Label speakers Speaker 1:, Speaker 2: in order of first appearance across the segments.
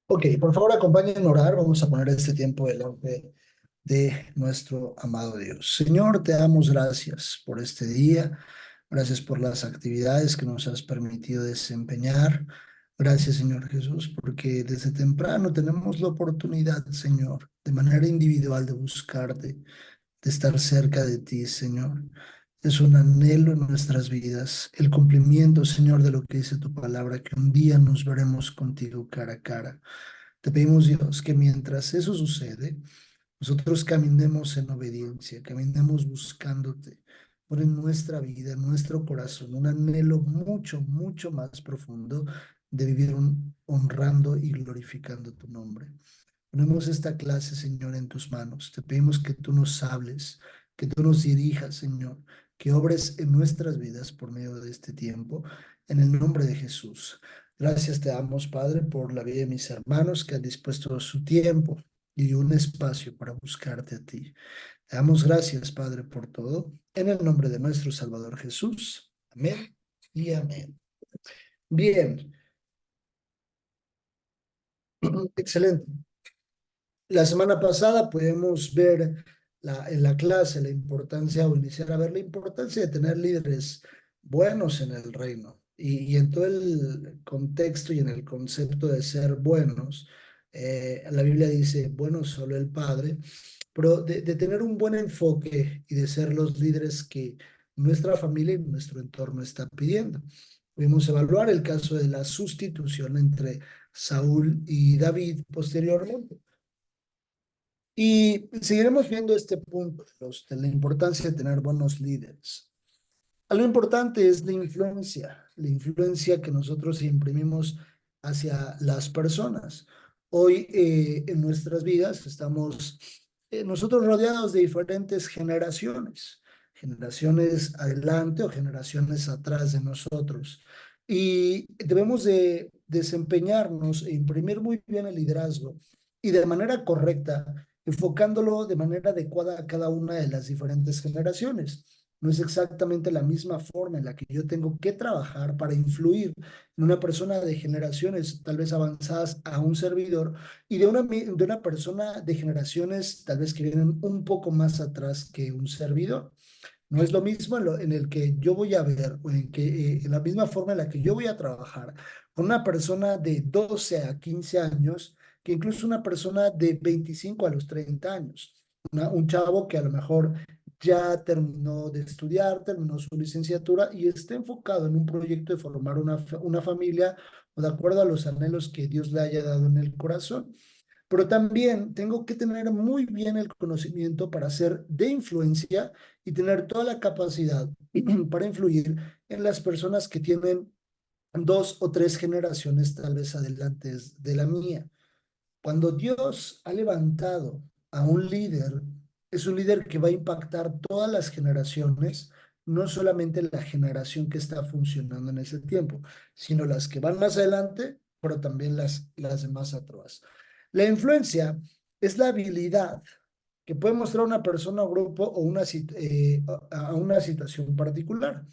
Speaker 1: Ok, por favor acompáñenme a orar. Vamos a poner este tiempo delante de nuestro amado Dios. Señor, te damos gracias por este día. Gracias por las actividades que nos has permitido desempeñar. Gracias, Señor Jesús, porque desde temprano tenemos la oportunidad, Señor, de manera individual de buscarte, de estar cerca de ti, Señor. Es un anhelo en nuestras vidas, el cumplimiento, Señor, de lo que dice tu palabra, que un día nos veremos contigo cara a cara. Te pedimos, Dios, que mientras eso sucede, nosotros caminemos en obediencia, caminemos buscándote. Pon en nuestra vida, en nuestro corazón, un anhelo mucho, mucho más profundo de vivir honrando y glorificando tu nombre. Ponemos esta clase, Señor, en tus manos. Te pedimos que tú nos hables, que tú nos dirijas, Señor, que obres en nuestras vidas por medio de este tiempo, en el nombre de Jesús. Gracias te damos, Padre, por la vida de mis hermanos que han dispuesto su tiempo y un espacio para buscarte a ti. Te damos gracias, Padre, por todo, en el nombre de nuestro Salvador Jesús. Amén y amén. Bien, excelente. La semana pasada pudimos ver en la clase la importancia o iniciar a ver la importancia de tener líderes buenos en el reino y en todo el contexto y en el concepto de ser buenos. La Biblia dice, bueno, solo el Padre, pero de tener un buen enfoque y de ser los líderes que nuestra familia y nuestro entorno está pidiendo. Pudimos evaluar el caso de la sustitución entre Saúl y David posteriormente. Y seguiremos viendo este punto de la importancia de tener buenos líderes. Algo importante es la influencia que nosotros imprimimos hacia las personas. Hoy en nuestras vidas estamos nosotros rodeados de diferentes generaciones, generaciones adelante o generaciones atrás de nosotros. Y debemos de desempeñarnos e imprimir muy bien el liderazgo y de manera correcta, enfocándolo de manera adecuada a cada una de las diferentes generaciones. No es exactamente la misma forma en la que yo tengo que trabajar para influir en una persona de generaciones tal vez avanzadas a un servidor y de una persona de generaciones tal vez que vienen un poco más atrás que un servidor. No es lo mismo en el que yo voy a ver o en la misma forma en la que yo voy a trabajar con una persona de 12 a 15 años que incluso una persona de 25 a los 30 años. Un chavo que a lo mejor ya terminó de estudiar, terminó su licenciatura y está enfocado en un proyecto de formar una familia o de acuerdo a los anhelos que Dios le haya dado en el corazón. Pero también tengo que tener muy bien el conocimiento para ser de influencia y tener toda la capacidad para influir en las personas que tienen dos o tres generaciones tal vez adelante de la mía. Cuando Dios ha levantado a un líder, es un líder que va a impactar todas las generaciones, no solamente la generación que está funcionando en ese tiempo, sino las que van más adelante, pero también las demás atrás. La influencia es la habilidad que puede mostrar una persona o grupo o a una situación particular.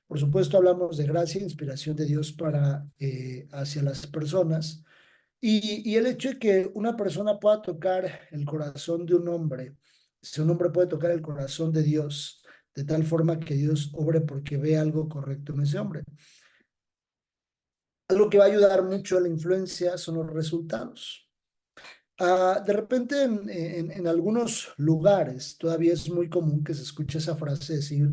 Speaker 1: Por supuesto, hablamos de gracia e inspiración de Dios hacia las personas y el hecho de que una persona pueda tocar el corazón de un hombre, si un hombre puede tocar el corazón de Dios, de tal forma que Dios obre porque ve algo correcto en ese hombre. Algo que va a ayudar mucho a la influencia son los resultados. De repente en algunos lugares todavía es muy común que se escuche esa frase decir,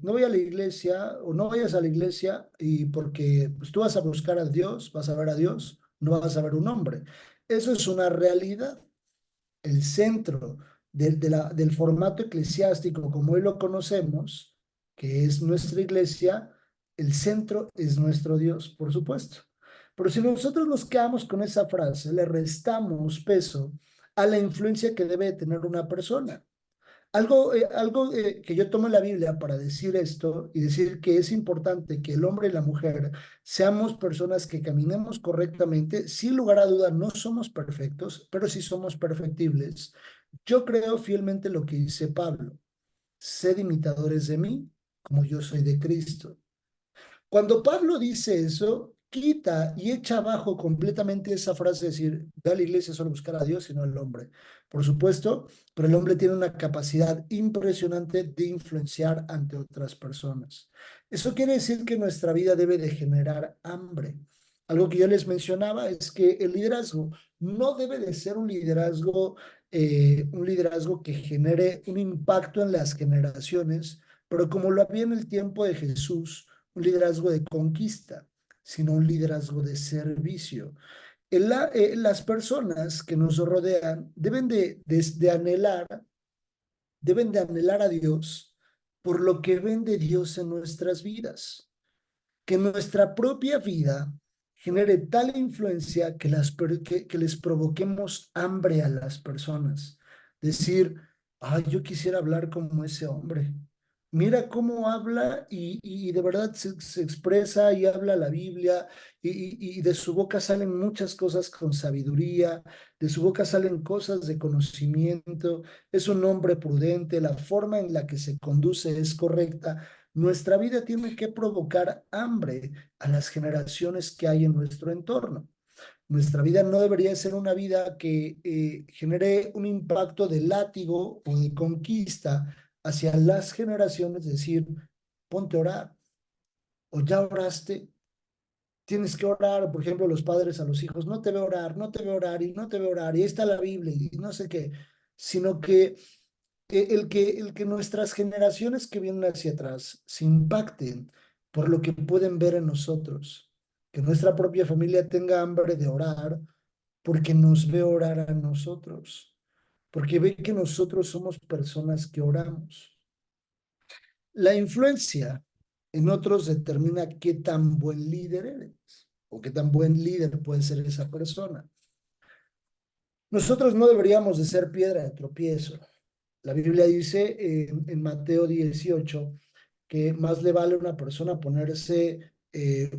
Speaker 1: no voy a la iglesia o no vayas a la iglesia y porque pues, tú vas a buscar a Dios, vas a ver a Dios, no vas a ver un hombre. Eso es una realidad. El centro del formato eclesiástico como hoy lo conocemos, que es nuestra iglesia, el centro es nuestro Dios, por supuesto. Pero si nosotros nos quedamos con esa frase, le restamos peso a la influencia que debe tener una persona. Algo que yo tomo en la Biblia para decir esto y decir que es importante que el hombre y la mujer seamos personas que caminemos correctamente. Sin lugar a duda, no somos perfectos, pero sí somos perfectibles. Yo creo fielmente lo que dice Pablo. Sed imitadores de mí, como yo soy de Cristo. Cuando Pablo dice eso, quita y echa abajo completamente esa frase de decir, ve a la iglesia solo a buscar a Dios y no al hombre. Por supuesto, pero el hombre tiene una capacidad impresionante de influenciar ante otras personas. Eso quiere decir que nuestra vida debe de generar hambre. Algo que yo les mencionaba es que el liderazgo no debe de ser un liderazgo que genere un impacto en las generaciones, pero como lo había en el tiempo de Jesús, un liderazgo de conquista, sino un liderazgo de servicio. Las personas que nos rodean deben de anhelar a Dios por lo que ven de Dios en nuestras vidas. Que nuestra propia vida genere tal influencia que les provoquemos hambre a las personas. Decir, ay, yo quisiera hablar como ese hombre. Mira cómo habla y de verdad se expresa y habla la Biblia y de su boca salen muchas cosas con sabiduría, de su boca salen cosas de conocimiento, es un hombre prudente, la forma en la que se conduce es correcta. Nuestra vida tiene que provocar hambre a las generaciones que hay en nuestro entorno. Nuestra vida no debería ser una vida que genere un impacto de látigo o de conquista hacia las generaciones, es decir, ponte a orar o ya oraste, tienes que orar, por ejemplo, los padres a los hijos, no te veo orar, no te veo orar y no te veo orar y ahí está la Biblia y no sé qué, sino que el que nuestras generaciones que vienen hacia atrás se impacten por lo que pueden ver en nosotros, que nuestra propia familia tenga hambre de orar porque nos ve orar a nosotros, porque ve que nosotros somos personas que oramos. La influencia en otros determina qué tan buen líder eres o qué tan buen líder puede ser esa persona. Nosotros no deberíamos de ser piedra de tropiezo. La Biblia dice en Mateo 18 que más le vale a una persona ponerse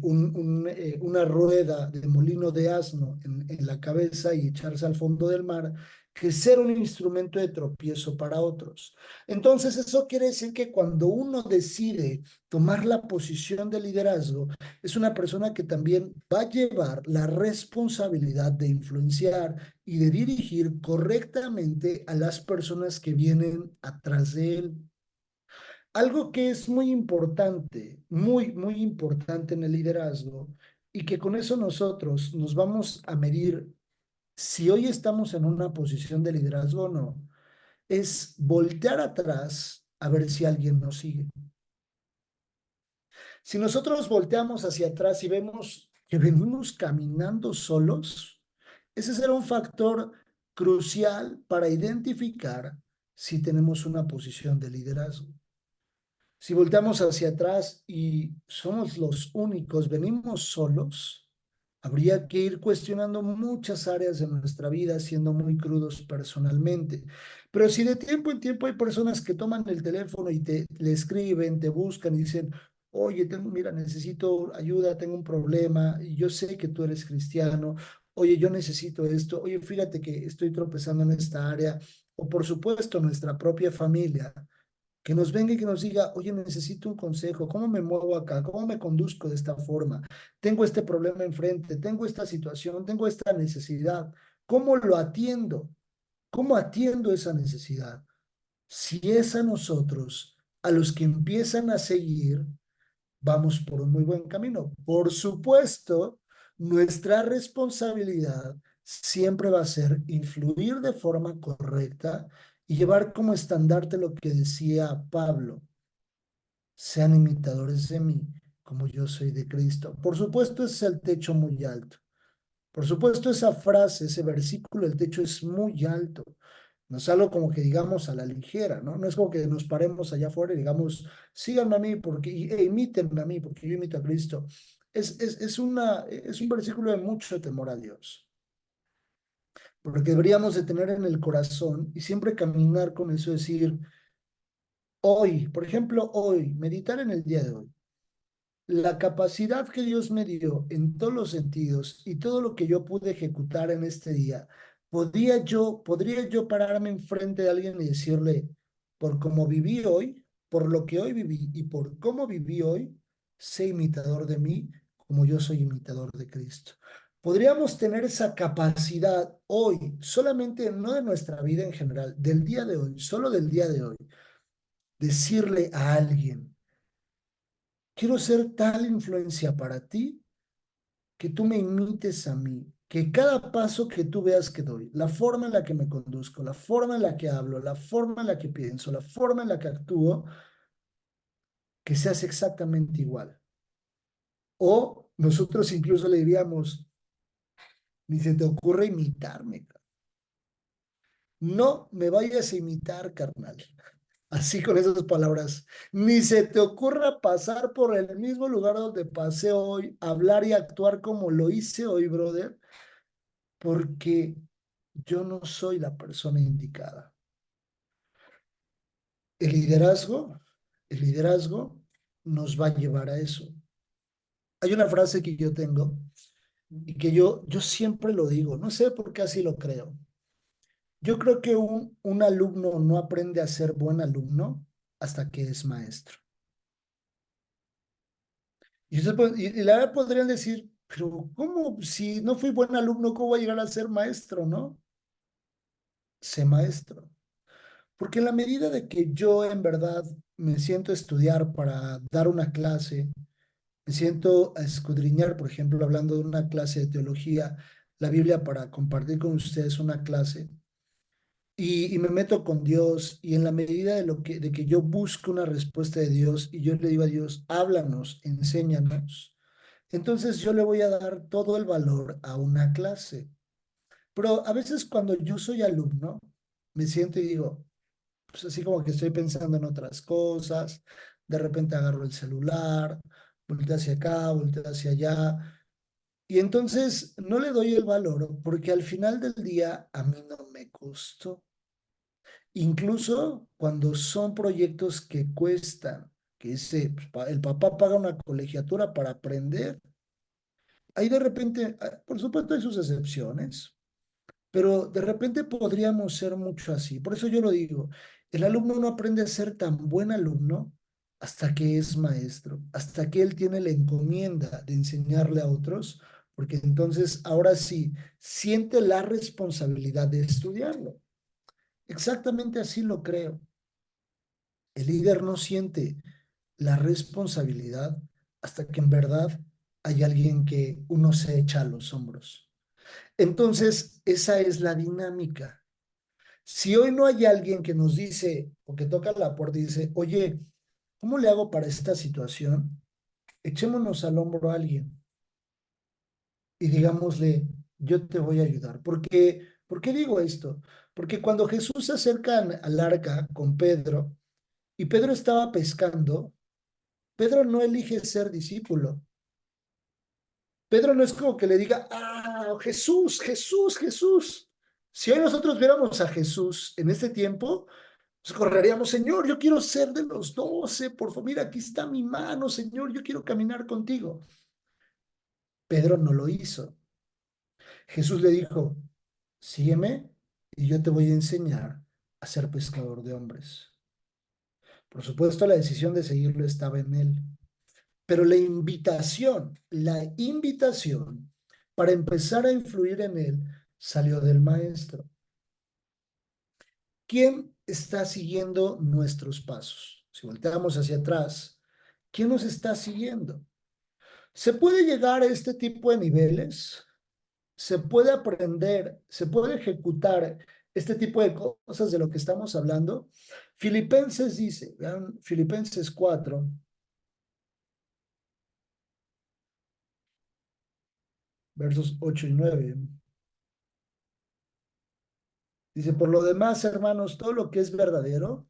Speaker 1: una rueda de molino de asno en la cabeza y echarse al fondo del mar que ser un instrumento de tropiezo para otros. Entonces, eso quiere decir que cuando uno decide tomar la posición de liderazgo, es una persona que también va a llevar la responsabilidad de influenciar y de dirigir correctamente a las personas que vienen atrás de él. Algo que es muy importante, muy importante en el liderazgo y que con eso nosotros nos vamos a medir si hoy estamos en una posición de liderazgo o no, es voltear atrás a ver si alguien nos sigue. Si nosotros volteamos hacia atrás y vemos que venimos caminando solos, ese será un factor crucial para identificar si tenemos una posición de liderazgo. Si volteamos hacia atrás y somos los únicos, venimos solos, habría que ir cuestionando muchas áreas de nuestra vida, siendo muy crudos personalmente. Pero si de tiempo en tiempo hay personas que toman el teléfono y le escriben, te buscan y dicen, oye, mira, necesito ayuda, tengo un problema, y yo sé que tú eres cristiano, oye, yo necesito esto, oye, fíjate que estoy tropezando en esta área, o por supuesto nuestra propia familia que nos venga y que nos diga, oye, necesito un consejo, ¿cómo me muevo acá? ¿Cómo me conduzco de esta forma? Tengo este problema enfrente, tengo esta situación, tengo esta necesidad. ¿Cómo lo atiendo? ¿Cómo atiendo esa necesidad? Si es a nosotros, a los que empiezan a seguir, vamos por un muy buen camino. Por supuesto, nuestra responsabilidad siempre va a ser influir de forma correcta y llevar como estandarte lo que decía Pablo, sean imitadores de mí, como yo soy de Cristo. Por supuesto, ese es el techo muy alto. Por supuesto, esa frase, ese versículo, el techo es muy alto. No es algo como que digamos a la ligera, ¿no? No es como que nos paremos allá afuera y digamos, síganme a mí porque, imítenme a mí porque yo imito a Cristo. Es un versículo de mucho temor a Dios, porque deberíamos de tener en el corazón y siempre caminar con eso, decir, hoy, por ejemplo, hoy, meditar en el día de hoy. La capacidad que Dios me dio en todos los sentidos y todo lo que yo pude ejecutar en este día, podría yo pararme enfrente de alguien y decirle, por cómo viví hoy, por lo que hoy viví y por cómo viví hoy, sé imitador de mí como yo soy imitador de Cristo. Podríamos tener esa capacidad hoy, solamente no de nuestra vida en general, del día de hoy, solo del día de hoy, decirle a alguien, quiero ser tal influencia para ti que tú me imites a mí, que cada paso que tú veas que doy, la forma en la que me conduzco, la forma en la que hablo, la forma en la que pienso, la forma en la que actúo, que seas exactamente igual. O nosotros incluso le diríamos, ni se te ocurre imitarme. No me vayas a imitar, carnal. Así con esas palabras. Ni se te ocurra pasar por el mismo lugar donde pasé hoy, hablar y actuar como lo hice hoy, brother, porque yo no soy la persona indicada. El liderazgo, el liderazgo nos va a llevar a eso. Hay una frase que yo tengo y que yo siempre lo digo, no sé por qué así lo creo. Yo creo que un alumno no aprende a ser buen alumno hasta que es maestro. Y la verdad podrían decir, pero ¿cómo? Si no fui buen alumno, ¿cómo voy a llegar a ser maestro, no? Sé maestro. Porque en la medida de que yo en verdad me siento a estudiar para dar una clase, me siento a escudriñar, por ejemplo, hablando de una clase de teología, la Biblia para compartir con ustedes una clase, y me meto con Dios, y en la medida de que yo busco una respuesta de Dios y yo le digo a Dios, háblanos, enséñanos, entonces yo le voy a dar todo el valor a una clase. Pero a veces cuando yo soy alumno, me siento y digo, pues así como que estoy pensando en otras cosas, de repente agarro el celular, volteo hacia acá, volteo hacia allá, y entonces no le doy el valor porque al final del día a mí no me costó. Incluso cuando son proyectos que cuestan, que ese, pues, el papá paga una colegiatura para aprender, ahí de repente, por supuesto hay sus excepciones, pero de repente podríamos ser mucho así. Por eso yo lo digo, el alumno no aprende a ser tan buen alumno hasta que es maestro, hasta que él tiene la encomienda de enseñarle a otros, porque entonces ahora sí siente la responsabilidad de estudiarlo. Exactamente así lo creo. El líder no siente la responsabilidad hasta que en verdad hay alguien que uno se echa a los hombros. Entonces, esa es la dinámica. Si hoy no hay alguien que nos dice, o que toca la puerta y dice, oye, ¿cómo le hago para esta situación? Echémonos al hombro a alguien y digámosle, yo te voy a ayudar. ¿Por qué digo esto? Porque cuando Jesús se acerca al arca con Pedro y Pedro estaba pescando, Pedro no elige ser discípulo. Pedro no es como que le diga, ah, Jesús, Jesús, Jesús. Si hoy nosotros viéramos a Jesús en este tiempo, pues correríamos, Señor, yo quiero ser de los 12, por favor, mira, aquí está mi mano, Señor, yo quiero caminar contigo. Pedro no lo hizo. Jesús le dijo, sígueme y yo te voy a enseñar a ser pescador de hombres. Por supuesto, la decisión de seguirlo estaba en él. Pero la invitación para empezar a influir en él salió del maestro. ¿Quién está siguiendo nuestros pasos? Si volteamos hacia atrás, ¿quién nos está siguiendo? ¿Se puede llegar a este tipo de niveles? ¿Se puede aprender? ¿Se puede ejecutar este tipo de cosas de lo que estamos hablando? Filipenses dice, vean, Filipenses 4, versos 8 y 9. Dice, por lo demás, hermanos, todo lo que es verdadero,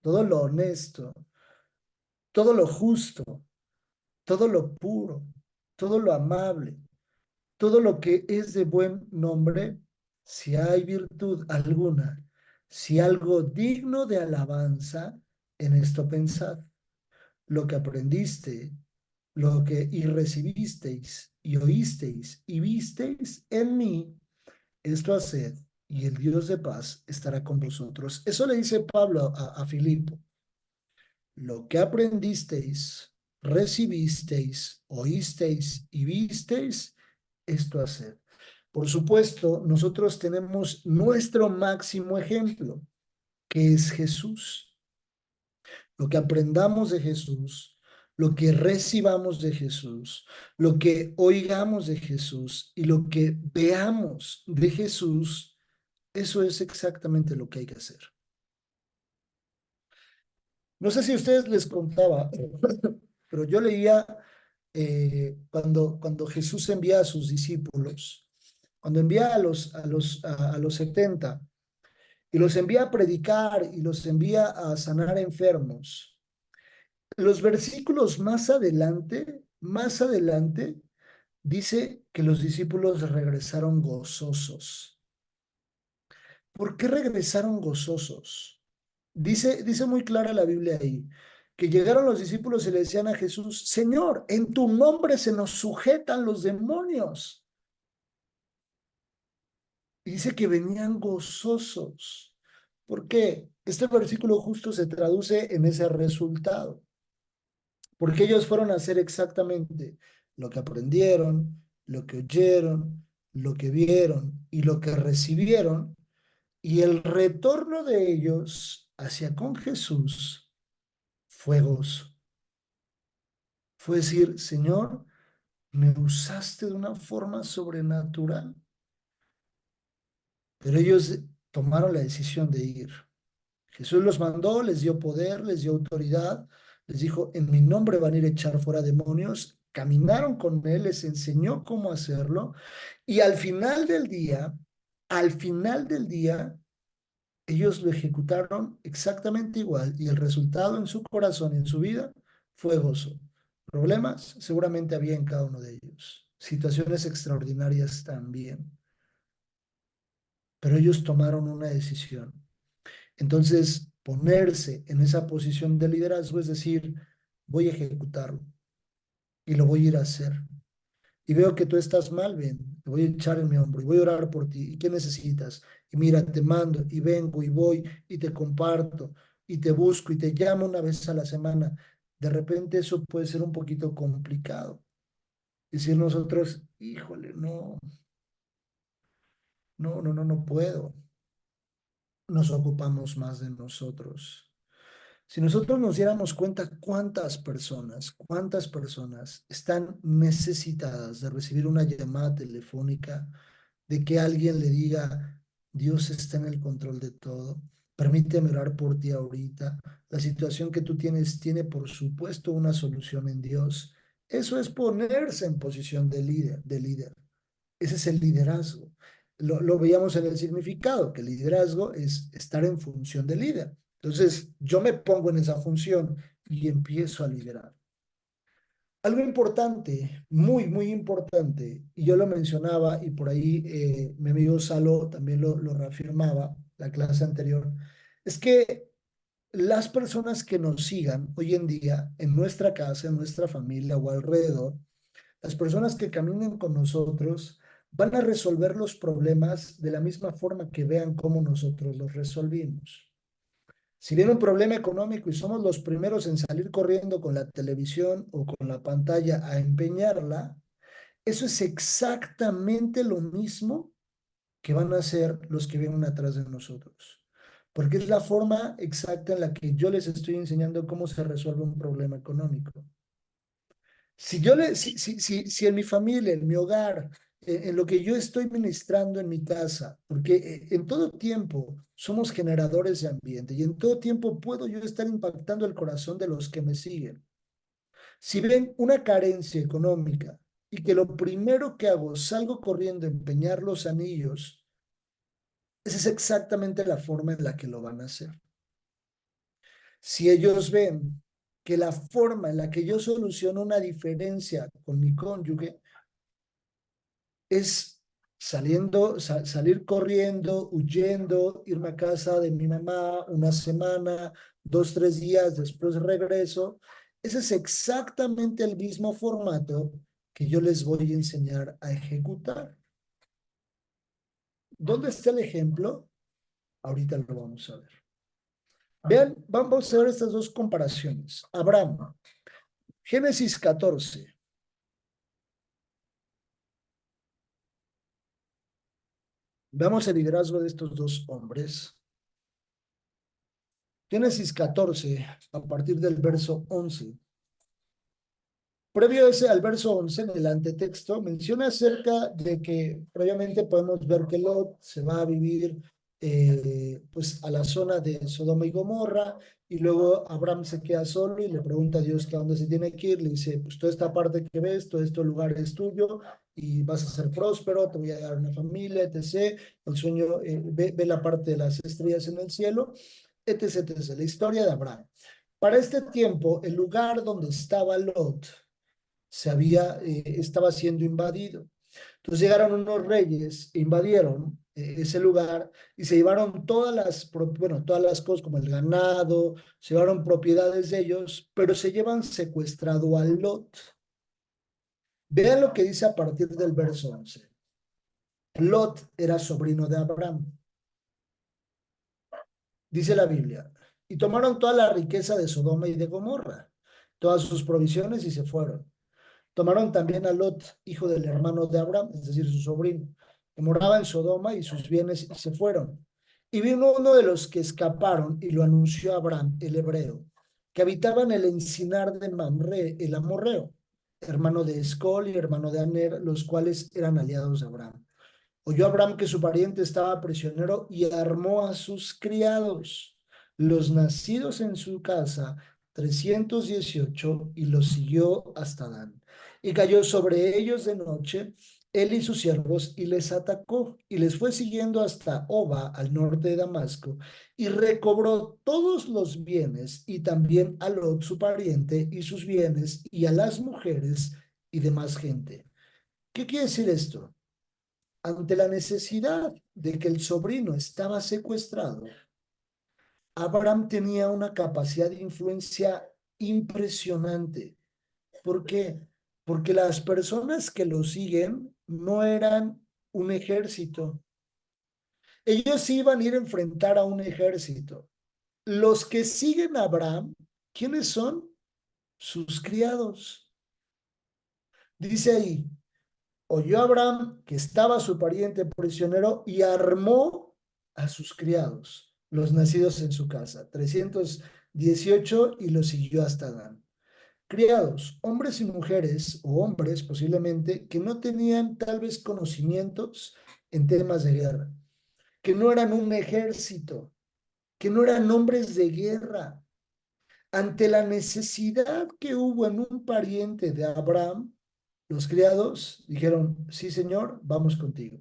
Speaker 1: todo lo honesto, todo lo justo, todo lo puro, todo lo amable, todo lo que es de buen nombre, si hay virtud alguna, si algo digno de alabanza, en esto pensad, lo que aprendiste, lo que y recibisteis y oísteis y visteis en mí, esto haced, y el Dios de paz estará con vosotros. Eso le dice Pablo a Filipo. Lo que aprendisteis, recibisteis, oísteis y visteis, esto hacer. Por supuesto, nosotros tenemos nuestro máximo ejemplo, que es Jesús. Lo que aprendamos de Jesús, lo que recibamos de Jesús, lo que oigamos de Jesús y lo que veamos de Jesús, eso es exactamente lo que hay que hacer. No sé si a ustedes les contaba, pero yo leía cuando Jesús envía a sus discípulos, cuando envía a los 70 y los envía a predicar y los envía a sanar enfermos. Los versículos más adelante, dice que los discípulos regresaron gozosos. ¿Por qué regresaron gozosos? Dice muy clara la Biblia ahí, que llegaron los discípulos y le decían a Jesús, Señor, en tu nombre se nos sujetan los demonios. Y dice que venían gozosos. ¿Por qué? Este versículo justo se traduce en ese resultado. Porque ellos fueron a hacer exactamente lo que aprendieron, lo que oyeron, lo que vieron y lo que recibieron. Y el retorno de ellos hacia con Jesús fue gozo. Fue decir, Señor, me usaste de una forma sobrenatural. Pero ellos tomaron la decisión de ir. Jesús los mandó, les dio poder, les dio autoridad, les dijo, en mi nombre van a ir a echar fuera demonios. Caminaron con él, les enseñó cómo hacerlo. Y al final del día, ellos lo ejecutaron exactamente igual. Y el resultado en su corazón y en su vida fue gozo. Problemas seguramente había en cada uno de ellos. Situaciones extraordinarias también. Pero ellos tomaron una decisión. Entonces, ponerse en esa posición de liderazgo es decir, voy a ejecutarlo y lo voy a ir a hacer. Y veo que tú estás mal, ven, te voy a echar en mi hombro y voy a orar por ti. ¿Y qué necesitas? Y mira, te mando y vengo y voy y te comparto y te busco y te llamo una vez a la semana. De repente eso puede ser un poquito complicado. Decir nosotros, híjole, no puedo. Nos ocupamos más de nosotros. Si nosotros nos diéramos cuenta cuántas personas están necesitadas de recibir una llamada telefónica, de que alguien le diga, Dios está en el control de todo, permíteme orar por ti ahorita, la situación que tú tienes tiene por supuesto una solución en Dios. Eso es ponerse en posición de líder. Ese es el liderazgo. Lo veíamos en el significado, que el liderazgo es estar en función de líder. Entonces, yo me pongo en esa función y empiezo a liderar. Algo importante, muy importante, y yo lo mencionaba y por ahí mi amigo Salo también lo reafirmaba, la clase anterior, es que las personas que nos sigan hoy en día en nuestra casa, en nuestra familia o alrededor, las personas que caminen con nosotros van a resolver los problemas de la misma forma que vean cómo nosotros los resolvimos. Si viene un problema económico y somos los primeros en salir corriendo con la televisión o con la pantalla a empeñarla, eso es exactamente lo mismo que van a hacer los que vienen atrás de nosotros. Porque es la forma exacta en la que yo les estoy enseñando cómo se resuelve un problema económico. Si en mi familia, en mi hogar, en lo que yo estoy ministrando en mi casa, porque en todo tiempo somos generadores de ambiente y en todo tiempo puedo yo estar impactando el corazón de los que me siguen. Si ven una carencia económica y que lo primero que hago salgo corriendo a empeñar los anillos, esa es exactamente la forma en la que lo van a hacer. Si ellos ven que la forma en la que yo soluciono una diferencia con mi cónyuge es salir corriendo, huyendo, irme a casa de mi mamá una semana, 2, 3 días, después regreso. Ese es exactamente el mismo formato que yo les voy a enseñar a ejecutar. ¿Dónde está el ejemplo? Ahorita lo vamos a ver. Vean, vamos a ver estas dos comparaciones. Abraham. Génesis 14. Veamos el liderazgo de estos dos hombres. Génesis 14, a partir del verso 11. Previo ese, al verso 11, en el antetexto, menciona acerca de que previamente podemos ver que Lot se va a vivir pues a la zona de Sodoma y Gomorra, y luego Abraham se queda solo y le pregunta a Dios que a dónde se tiene que ir. Le dice, pues toda esta parte que ves, todo este lugar es tuyo y vas a ser próspero, te voy a dar una familia, etc. El sueño, ve la parte de las estrellas en el cielo, etc, etc. La historia de Abraham. Para este tiempo, el lugar donde estaba Lot estaba siendo invadido. Entonces llegaron unos reyes, invadieron ese lugar y se llevaron todas las cosas como el ganado, se llevaron propiedades de ellos, pero se llevan secuestrado a Lot. Vean lo que dice a partir del verso 11. Lot era sobrino de Abraham. Dice la Biblia, y tomaron toda la riqueza de Sodoma y de Gomorra, todas sus provisiones y se fueron. Tomaron también a Lot, hijo del hermano de Abraham, es decir, su sobrino, que moraba en Sodoma, y sus bienes, y se fueron. Y vino uno de los que escaparon y lo anunció a Abraham, el hebreo, que habitaba en el encinar de Mamre, el amorreo, hermano de Escol y hermano de Aner, los cuales eran aliados de Abraham. Oyó Abraham que su pariente estaba prisionero y armó a sus criados, los nacidos en su casa, 318, y los siguió hasta Dan. Y cayó sobre ellos de noche, él y sus siervos, y les atacó, y les fue siguiendo hasta Oba, al norte de Damasco, y recobró todos los bienes, y también a Lot, su pariente, y sus bienes, y a las mujeres y demás gente. ¿Qué quiere decir esto? Ante la necesidad de que el sobrino estaba secuestrado, Abraham tenía una capacidad de influencia impresionante. ¿Por qué? Porque las personas que lo siguen no eran un ejército. Ellos iban a ir a enfrentar a un ejército. Los que siguen a Abraham, ¿quiénes son? Sus criados. Dice ahí, oyó Abraham que estaba su pariente prisionero y armó a sus criados, los nacidos en su casa, 318, y los siguió hasta Dan. Criados, hombres y mujeres, o hombres posiblemente, que no tenían tal vez conocimientos en temas de guerra, que no eran un ejército, que no eran hombres de guerra. Ante la necesidad que hubo en un pariente de Abraham, los criados dijeron, sí, señor, vamos contigo.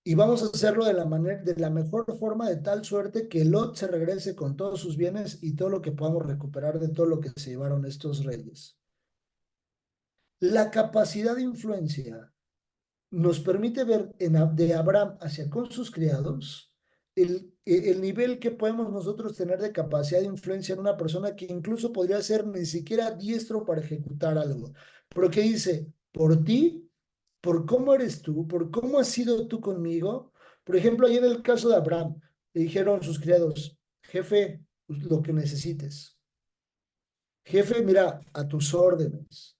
Speaker 1: Y vamos a hacerlo de la mejor forma, de tal suerte que Lot se regrese con todos sus bienes y todo lo que podamos recuperar de todo lo que se llevaron estos reyes. La capacidad de influencia nos permite ver de Abraham hacia con sus criados el nivel que podemos nosotros tener de capacidad de influencia en una persona que incluso podría ser ni siquiera diestro para ejecutar algo, pero que dice, por ti, por cómo eres tú, por cómo has sido tú conmigo. Por ejemplo, ahí en el caso de Abraham, le dijeron sus criados, jefe, pues, lo que necesites. Jefe, mira, a tus órdenes.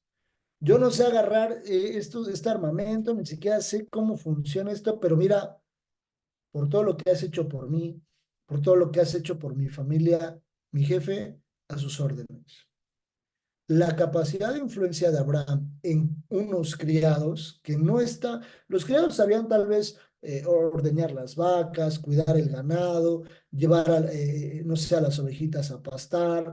Speaker 1: Yo no sé agarrar este armamento, ni siquiera sé cómo funciona esto, pero mira, por todo lo que has hecho por mí, por todo lo que has hecho por mi familia, mi jefe, a sus órdenes. La capacidad de influencia de Abraham en unos criados que no está, los criados sabían tal vez ordeñar las vacas, cuidar el ganado, llevar, no sé, a las ovejitas a pastar,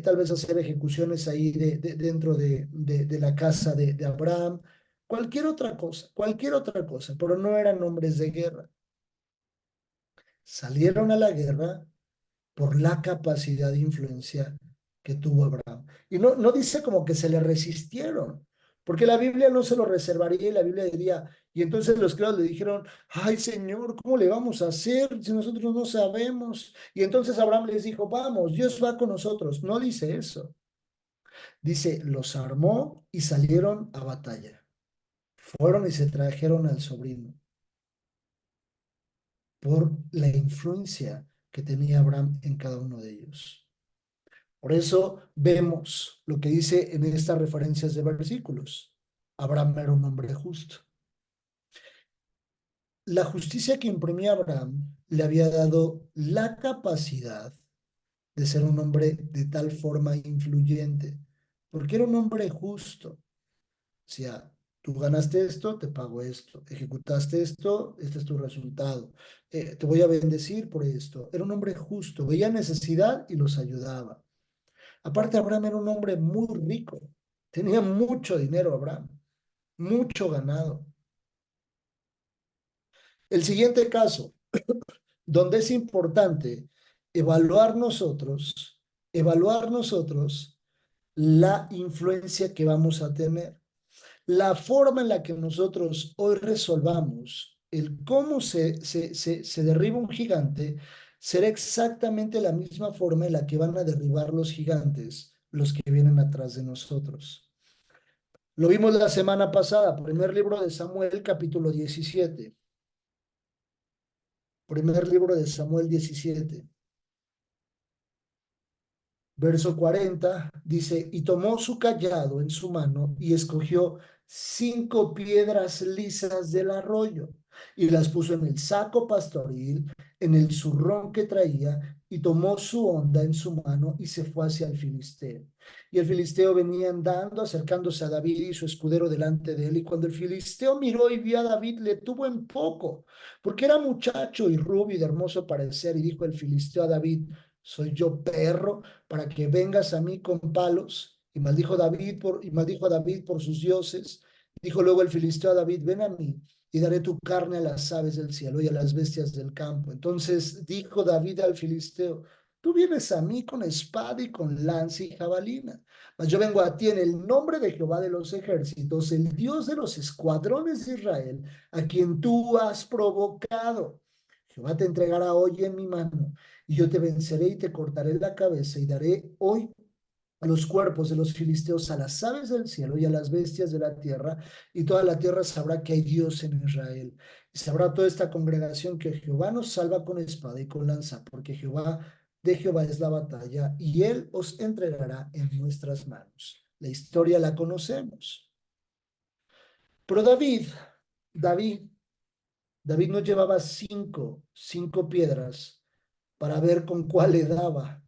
Speaker 1: tal vez hacer ejecuciones ahí dentro de la casa de Abraham, cualquier otra cosa, pero no eran hombres de guerra. Salieron a la guerra por la capacidad de influencia que tuvo Abraham. Y no dice como que se le resistieron, porque la Biblia no se lo reservaría y la Biblia diría, y entonces los criados le dijeron, ay Señor, ¿cómo le vamos a hacer si nosotros no sabemos? Y entonces Abraham les dijo, vamos, Dios va con nosotros. No dice eso. Dice, los armó y salieron a batalla. Fueron y se trajeron al sobrino por la influencia que tenía Abraham en cada uno de ellos. Por eso vemos lo que dice en estas referencias de versículos. Abraham era un hombre justo. La justicia que imprimía Abraham le había dado la capacidad de ser un hombre de tal forma influyente, porque era un hombre justo. O sea, tú ganaste esto, te pago esto, ejecutaste esto, este es tu resultado. Te voy a bendecir por esto. Era un hombre justo, veía necesidad y los ayudaba. Aparte, Abraham era un hombre muy rico, tenía mucho dinero Abraham, mucho ganado. El siguiente caso, donde es importante evaluar nosotros, evaluar nosotros la influencia que vamos a tener. La forma en la que nosotros hoy resolvamos el cómo se derriba un gigante será exactamente la misma forma en la que van a derribar los gigantes, los que vienen atrás de nosotros. Lo vimos la semana pasada, primer libro de Samuel, capítulo 17. Primer libro de Samuel 17. Verso 40 dice, y tomó su callado en su mano y escogió 5 piedras lisas del arroyo y las puso en el saco pastoril, en el zurrón que traía, y tomó su honda en su mano y se fue hacia el filisteo. Y el filisteo venía andando, acercándose a David y su escudero delante de él. Y cuando el filisteo miró y vio a David, le tuvo en poco, porque era muchacho y rubio y de hermoso parecer. Y dijo el filisteo a David, ¿soy yo perro para que vengas a mí con palos? Y maldijo a David por sus dioses. Dijo luego el filisteo a David, ven a mí y daré tu carne a las aves del cielo y a las bestias del campo. Entonces dijo David al filisteo, tú vienes a mí con espada y con lanza y jabalina, mas yo vengo a ti en el nombre de Jehová de los ejércitos, el Dios de los escuadrones de Israel, a quien tú has provocado. Jehová te entregará hoy en mi mano, y yo te venceré y te cortaré la cabeza, y daré hoy los cuerpos de los filisteos a las aves del cielo y a las bestias de la tierra, y toda la tierra sabrá que hay Dios en Israel. Y sabrá toda esta congregación que Jehová nos salva con espada y con lanza, porque de Jehová es la batalla, y él os entregará en nuestras manos. La historia la conocemos. Pero David, David no llevaba cinco piedras para ver con cuál le daba.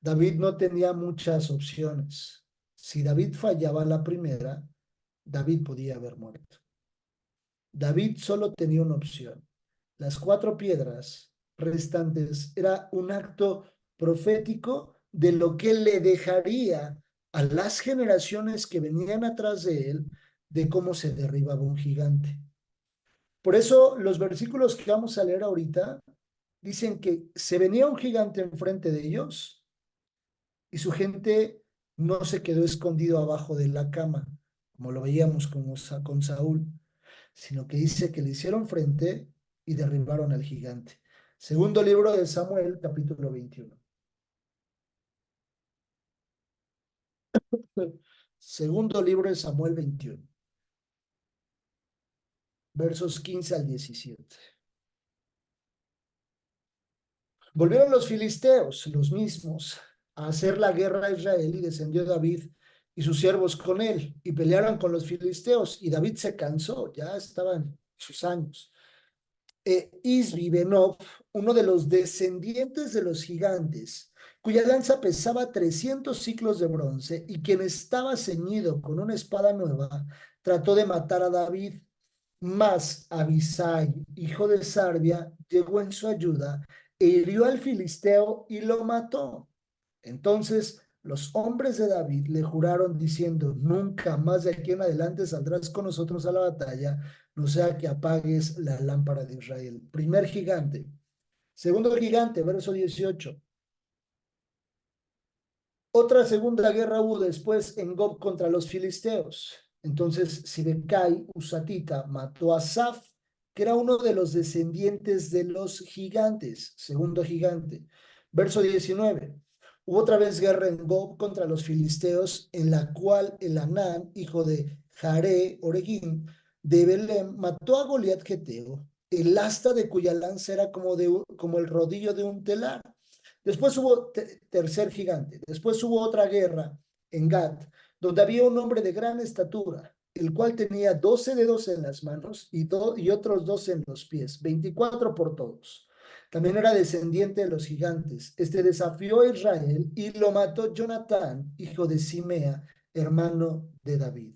Speaker 1: David no tenía muchas opciones. Si David fallaba la primera, David podía haber muerto. David solo tenía una opción. Las 4 piedras restantes era un acto profético de lo que le dejaría a las generaciones que venían atrás de él de cómo se derribaba un gigante. Por eso los versículos que vamos a leer ahorita dicen que se venía un gigante enfrente de ellos y su gente no se quedó escondido abajo de la cama, como lo veíamos con Saúl, sino que dice que le hicieron frente y derribaron al gigante. Segundo libro de Samuel, capítulo 21. Segundo libro de Samuel 21, versos 15 al 17. Volvieron los filisteos, los mismos, a hacer la guerra a Israel, y descendió David y sus siervos con él y pelearon con los filisteos, y David se cansó, ya estaban sus años. Isbi Benob, uno de los descendientes de los gigantes, cuya lanza pesaba 300 ciclos de bronce y quien estaba ceñido con una espada nueva, trató de matar a David. Mas Abisai, hijo de Sarbia, llegó en su ayuda e hirió al filisteo y lo mató. Entonces los hombres de David le juraron diciendo, nunca más de aquí en adelante saldrás con nosotros a la batalla, no sea que apagues la lámpara de Israel. Primer gigante. Segundo gigante, verso 18. Otra segunda guerra hubo después en Gob contra los filisteos. Entonces Sibecai Usatita mató a Saf, que era uno de los descendientes de los gigantes, segundo gigante. Verso 19. Hubo otra vez guerra en Gob contra los filisteos, en la cual Elanán, hijo de Jare Oregim, de Belén, mató a Goliat Geteo, el asta de cuya lanza era como el rodillo de un telar. Después hubo tercer gigante. Después hubo otra guerra en Gat, donde había un hombre de gran estatura, el cual tenía 12 dedos en las manos y otros 12 en los pies, 24 por todos. También era descendiente de los gigantes. Este desafió a Israel y lo mató Jonatán, hijo de Simea, hermano de David.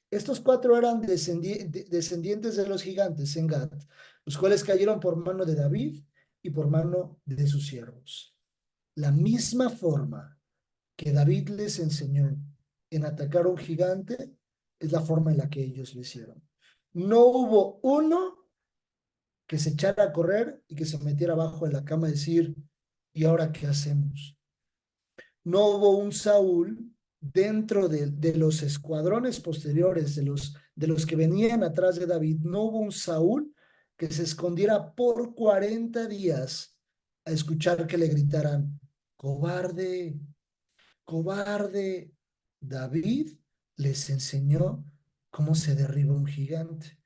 Speaker 1: Estos cuatro eran descendientes de los gigantes en Gad, los cuales cayeron por mano de David y por mano de sus siervos. La misma forma que David les enseñó en atacar a un gigante es la forma en la que ellos lo hicieron. No hubo uno que se echara a correr y que se metiera abajo de la cama a decir, ¿y ahora qué hacemos? No hubo un Saúl dentro de los escuadrones posteriores, de los que venían atrás de David, no hubo un Saúl que se escondiera por 40 días a escuchar que le gritaran, cobarde, cobarde. David les enseñó cómo se derriba un gigante.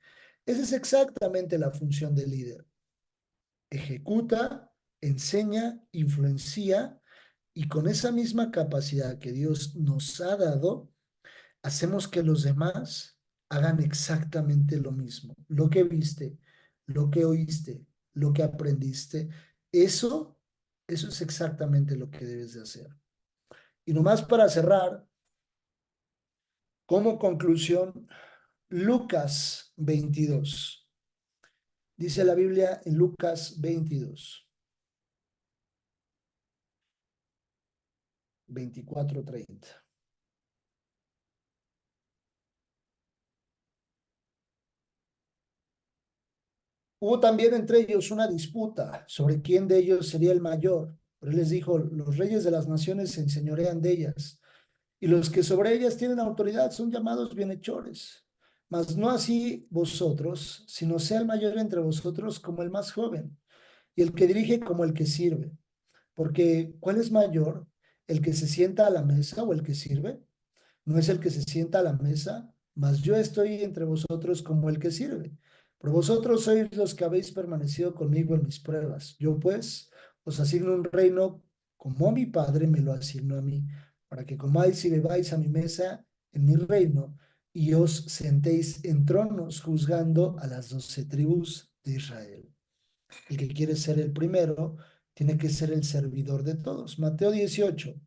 Speaker 1: Esa es exactamente la función del líder. Ejecuta, enseña, influencia, y con esa misma capacidad que Dios nos ha dado, hacemos que los demás hagan exactamente lo mismo. Lo que viste, lo que oíste, lo que aprendiste, eso es exactamente lo que debes de hacer. Y nomás para cerrar, como conclusión, Lucas 22. Dice la Biblia en Lucas 22, 24-30. Hubo también entre ellos una disputa sobre quién de ellos sería el mayor. Pero él les dijo, los reyes de las naciones se enseñorean de ellas, y los que sobre ellas tienen autoridad son llamados bienhechores. Mas no así vosotros, sino sea el mayor entre vosotros como el más joven, y el que dirige como el que sirve. Porque, ¿cuál es mayor? ¿El que se sienta a la mesa o el que sirve? No es el que se sienta a la mesa, mas yo estoy entre vosotros como el que sirve. Pero vosotros sois los que habéis permanecido conmigo en mis pruebas. Yo pues os asigno un reino como mi Padre me lo asignó a mí, para que comáis y bebáis a mi mesa en mi reino y os sentéis en tronos juzgando a las 12 tribus de Israel. El que quiere ser el primero tiene que ser el servidor de todos. Mateo 18.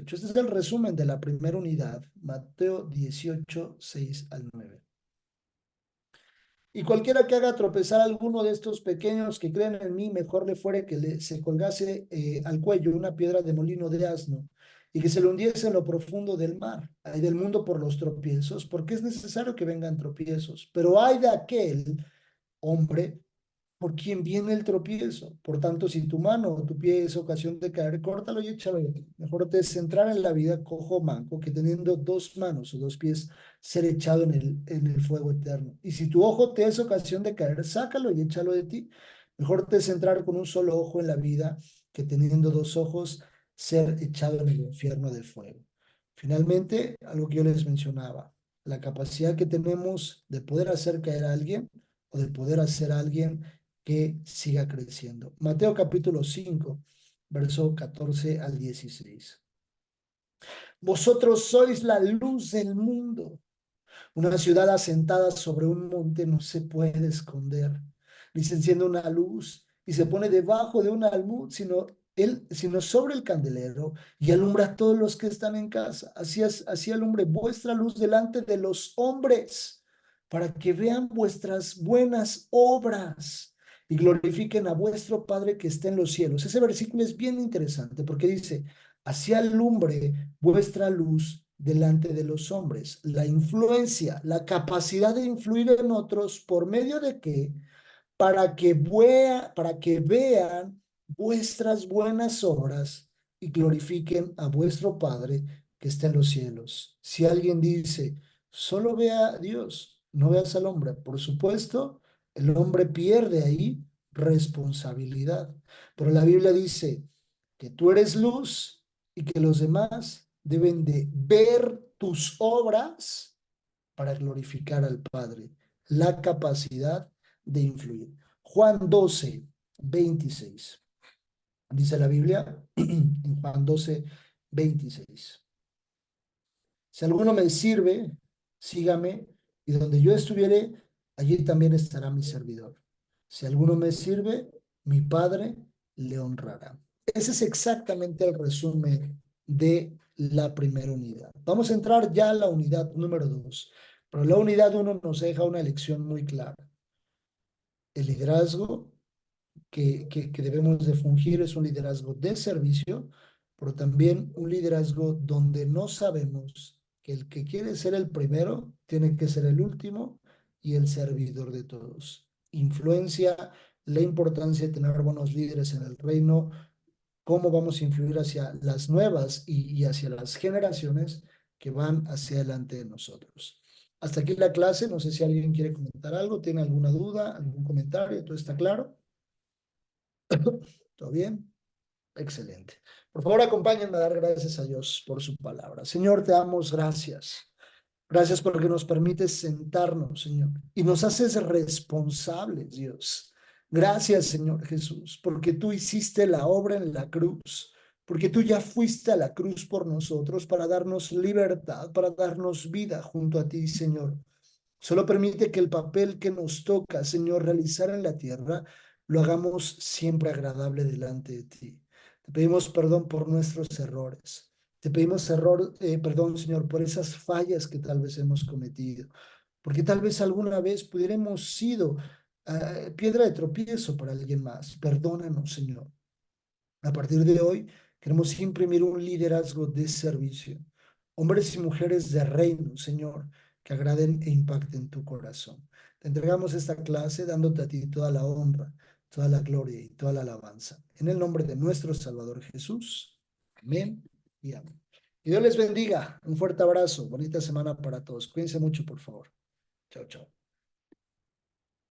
Speaker 1: Este es el resumen de la primera unidad. Mateo 18, 6 al 9. Y cualquiera que haga tropezar a alguno de estos pequeños que creen en mí, mejor le fuere que se colgase al cuello una piedra de molino de asno y que se lo hundiese en lo profundo del mar. Hay del mundo por los tropiezos, porque es necesario que vengan tropiezos. Pero hay de aquel hombre por quien viene el tropiezo. Por tanto, si tu mano o tu pie es ocasión de caer, córtalo y échalo. Mejor te es centrar en la vida cojo o manco que teniendo dos manos o dos pies ser echado en el fuego eterno. Y si tu ojo te es ocasión de caer, sácalo y échalo de ti. Mejor te es centrar con un solo ojo en la vida que teniendo dos ojos ser echado en el infierno de fuego. Finalmente, algo que yo les mencionaba, la capacidad que tenemos de poder hacer caer a alguien o de poder hacer a alguien que siga creciendo. Mateo capítulo 5, verso 14 al 16. Vosotros sois la luz del mundo. Una ciudad asentada sobre un monte no se puede esconder, ni se enciende una luz y se pone debajo de un almud, sino sobre el candelero y alumbra a todos los que están en casa. Así alumbre vuestra luz delante de los hombres, para que vean vuestras buenas obras y glorifiquen a vuestro Padre que está en los cielos. Ese versículo es bien interesante porque dice, así alumbre vuestra luz delante de los hombres. La influencia, la capacidad de influir en otros, ¿por medio de qué? Para que vean vuestras buenas obras y glorifiquen a vuestro Padre que está en los cielos. Si alguien dice, solo vea a Dios, no veas al hombre, por supuesto, el hombre pierde ahí responsabilidad. Pero la Biblia dice que tú eres luz y que los demás deben de ver tus obras para glorificar al Padre. La capacidad de influir. Juan 12, 26. Dice la Biblia en Juan 12:26. Si alguno me sirve, sígame, y donde yo estuviere, allí también estará mi servidor. Si alguno me sirve, mi Padre le honrará. Ese es exactamente el resumen de la primera unidad. Vamos a entrar ya a la unidad número 2, pero la unidad 1 nos deja una lección muy clara. El liderazgo que debemos de fungir es un liderazgo de servicio, pero también un liderazgo donde no sabemos que el que quiere ser el primero tiene que ser el último y el servidor de todos. Influencia, la importancia de tener buenos líderes en el reino, cómo vamos a influir hacia las nuevas y hacia las generaciones que van hacia adelante de nosotros. Hasta aquí la clase, no sé si alguien quiere comentar algo, tiene alguna duda, algún comentario, ¿todo está claro? ¿Todo bien? Excelente. Por favor, acompáñenme a dar gracias a Dios por su palabra. Señor, te damos gracias. Gracias porque nos permites sentarnos, Señor, y nos haces responsables, Dios. Gracias, Señor Jesús, porque tú hiciste la obra en la cruz, porque tú ya fuiste a la cruz por nosotros para darnos libertad, para darnos vida junto a ti, Señor. Solo permite que el papel que nos toca, Señor, realizar en la tierra, lo hagamos siempre agradable delante de ti. Te pedimos perdón por nuestros errores. Te pedimos perdón, Señor, por esas fallas que tal vez hemos cometido. Porque tal vez alguna vez pudiéramos sido piedra de tropiezo para alguien más. Perdónanos, Señor. A partir de hoy, queremos imprimir un liderazgo de servicio. Hombres y mujeres de reino, Señor, que agraden e impacten tu corazón. Te entregamos esta clase dándote a ti toda la honra, toda la gloria y toda la alabanza. En el nombre de nuestro Salvador Jesús. Amén y amén. Que Dios les bendiga. Un fuerte abrazo. Bonita semana para todos. Cuídense mucho, por favor. Chao, chao.